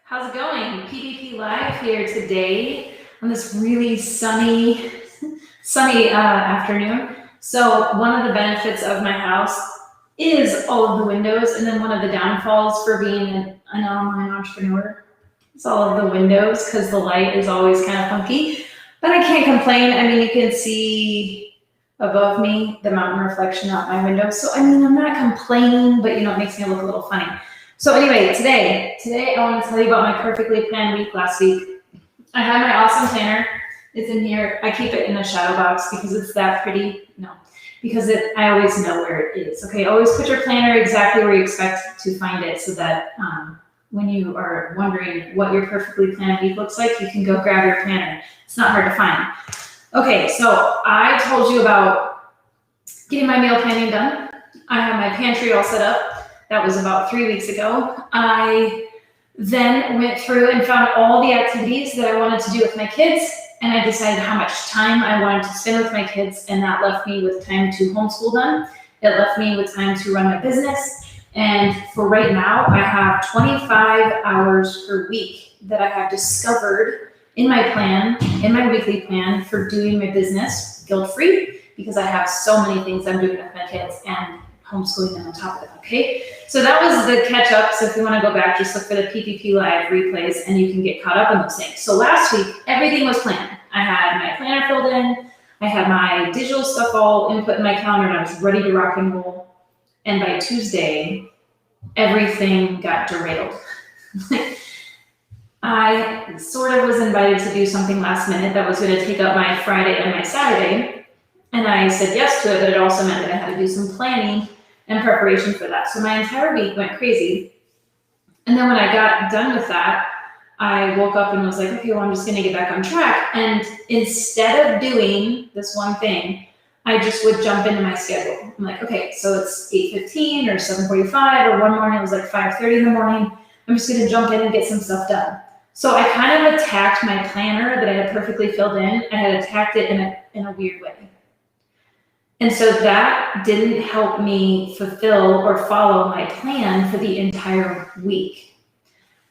How's it going? PPP Live here today on this really sunny afternoon. So one of the benefits of my house is all of the windows, and then one of the downfalls for being an online entrepreneur is all of the windows because the light is always kind of funky. But I can't complain. I mean, you can see above me the mountain reflection out my window. So I mean, I'm not complaining, but it makes me look a little funny. So anyway, today I want to tell you about my perfectly planned week last week. I had my awesome planner. It's in here. I keep it in a shadow box because it's that pretty. No, because I always know where it is. Okay, always put your planner exactly where you expect to find it so that when you are wondering what your perfectly planned week looks like, you can go grab your planner. It's not hard to find. Okay, so I told you about getting my meal planning done. I have my pantry all set up. That was about 3 weeks ago. I then went through and found all the activities that I wanted to do with my kids, and I decided how much time I wanted to spend with my kids, and that left me with time to homeschool them. It left me with time to run my business, and for right now, I have 25 hours per week that I have discovered in my plan, in my weekly plan for doing my business guilt-free, because I have so many things I'm doing with my kids and homeschooling them on top of it, okay? So that was the catch up. So if you want to go back, just look for the PPP Live replays and you can get caught up on those things. So last week, everything was planned. I had my planner filled in. I had my digital stuff all input in my calendar and I was ready to rock and roll. And by Tuesday, everything got derailed. I sort of was invited to do something last minute that was going to take up my Friday and my Saturday. And I said yes to it, but it also meant that I had to do some planning and preparation for that. So my entire week went crazy. And then when I got done with that, I woke up and was like, okay, well, I'm just gonna get back on track. And instead of doing this one thing, I just would jump into my schedule. I'm like, okay, so it's 8:15 or 7:45, or one morning it was like 5:30 in the morning. I'm just gonna jump in and get some stuff done. So I kind of attacked my planner that I had perfectly filled in. I had attacked it in a weird way. And so that didn't help me fulfill or follow my plan for the entire week.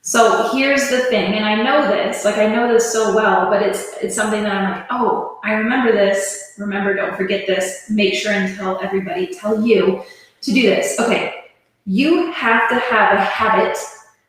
So here's the thing, and I know this so well, but it's something that I'm like, oh, I remember this. Remember, don't forget this. Make sure and tell you to do this. Okay, you have to have a habit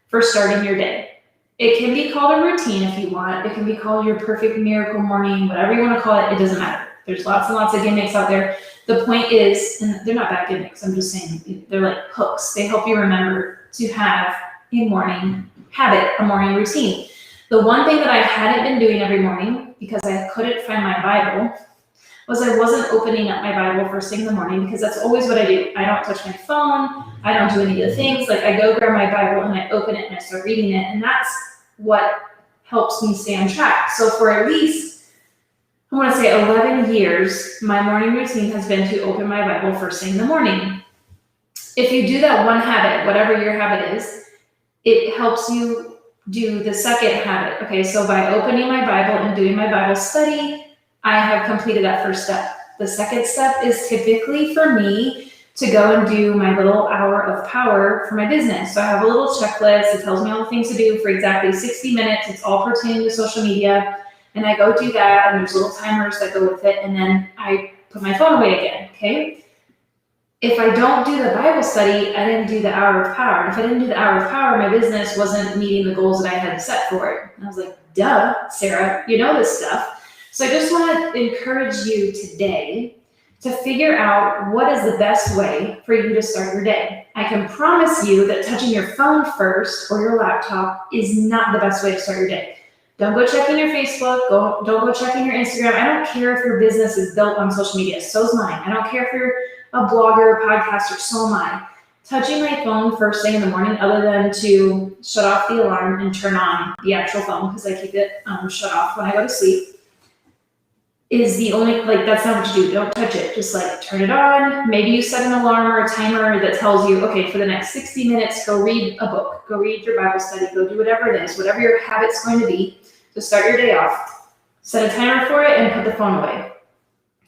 for starting your day. It can be called a routine if you want. It can be called your perfect miracle morning, whatever you want to call it. It doesn't matter. There's lots and lots of gimmicks out there. The point is, and they're not bad gimmicks, I'm just saying, they're like hooks. They help you remember to have a morning habit, a morning routine. The one thing that I hadn't been doing every morning, because I couldn't find my Bible, was I wasn't opening up my Bible first thing in the morning, because that's always what I do. I don't touch my phone. I don't do any of the things. Like, I go grab my Bible and I open it and I start reading it, and that's what helps me stay on track. So for at least, I want to say 11 years, my morning routine has been to open my Bible first thing in the morning. If you do that one habit, whatever your habit is, it helps you do the second habit. Okay, so by opening my Bible and doing my Bible study, I have completed that first step. The second step is typically for me to go and do my little hour of power for my business. So I have a little checklist. It tells me all the things to do for exactly 60 minutes. It's all pertaining to social media. And I go do that, and there's little timers that go with it, and then I put my phone away again, okay? If I don't do the Bible study, I didn't do the hour of power. And if I didn't do the hour of power, my business wasn't meeting the goals that I had set for it. And I was like, duh, Sarah, you know this stuff. So I just want to encourage you today to figure out what is the best way for you to start your day. I can promise you that touching your phone first or your laptop is not the best way to start your day. Don't go checking your Facebook. Don't go checking your Instagram. I don't care if your business is built on social media. So's mine. I don't care if you're a blogger, podcaster. So am I. Touching my phone first thing in the morning, other than to shut off the alarm and turn on the actual phone, because I keep it shut off when I go to sleep, is the only, that's not what you do. Don't touch it. Just turn it on. Maybe you set an alarm or a timer that tells you, okay, for the next 60 minutes, go read a book, go read your Bible study, go do whatever it is, whatever your habit's going to be to start your day off. Set a timer for it and put the phone away.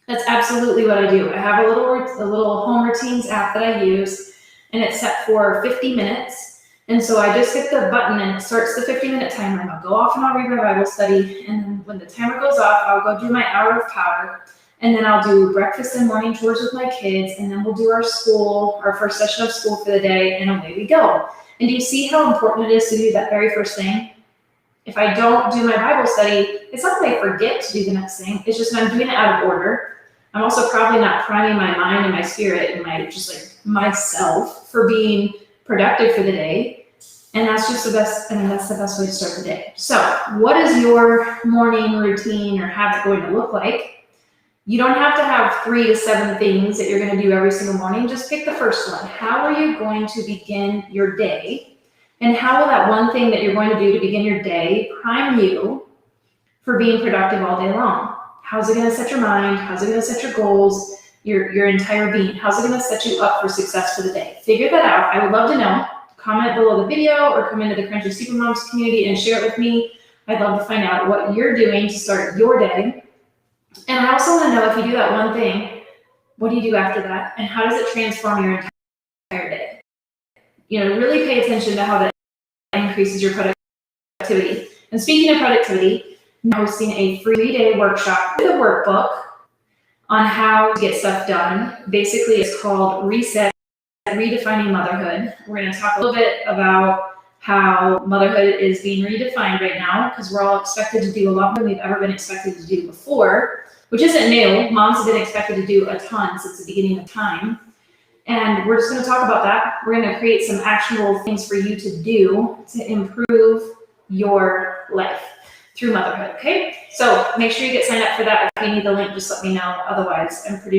That's absolutely what I do. I have a little home routines app that I use, and it's set for 50 minutes. And so I just hit the button and it starts the 50-minute timer, and I'll go off and I'll read my Bible study. And then when the timer goes off, I'll go do my hour of power. And then I'll do breakfast and morning chores with my kids. And then we'll do our first session of school for the day, and away we go. And do you see how important it is to do that very first thing? If I don't do my Bible study, it's not that I forget to do the next thing. It's just I'm doing it out of order. I'm also probably not priming my mind and my spirit and myself for being productive for the day. And that's just the best way to start the day. So what is your morning routine or habit going to look like? You don't have to have 3 to 7 things that you're going to do every single morning. Just pick the first one. How are you going to begin your day? And how will that one thing that you're going to do to begin your day prime you for being productive all day long? How's it going to set your mind? How's it going to set your goals, your entire being? How's it going to set you up for success for the day? Figure that out. I would love to know. Comment below the video or come into the Crunchy Supermoms community and share it with me. I'd love to find out what you're doing to start your day. And I also want to know, if you do that one thing, what do you do after that? And how does it transform your entire day? Really pay attention to how that increases your productivity. And speaking of productivity, I'm hosting a free 3-day workshop with a workbook on how to get stuff done. Basically, it's called Reset, Redefining Motherhood. We're going to talk a little bit about how motherhood is being redefined right now, because we're all expected to do a lot more than we've ever been expected to do before, which isn't new. Moms have been expected to do a ton since the beginning of time. And we're just going to talk about that. We're going to create some actionable things for you to do to improve your life through motherhood, okay? So make sure you get signed up for that. If you need the link, just let me know. Otherwise, I'm pretty sure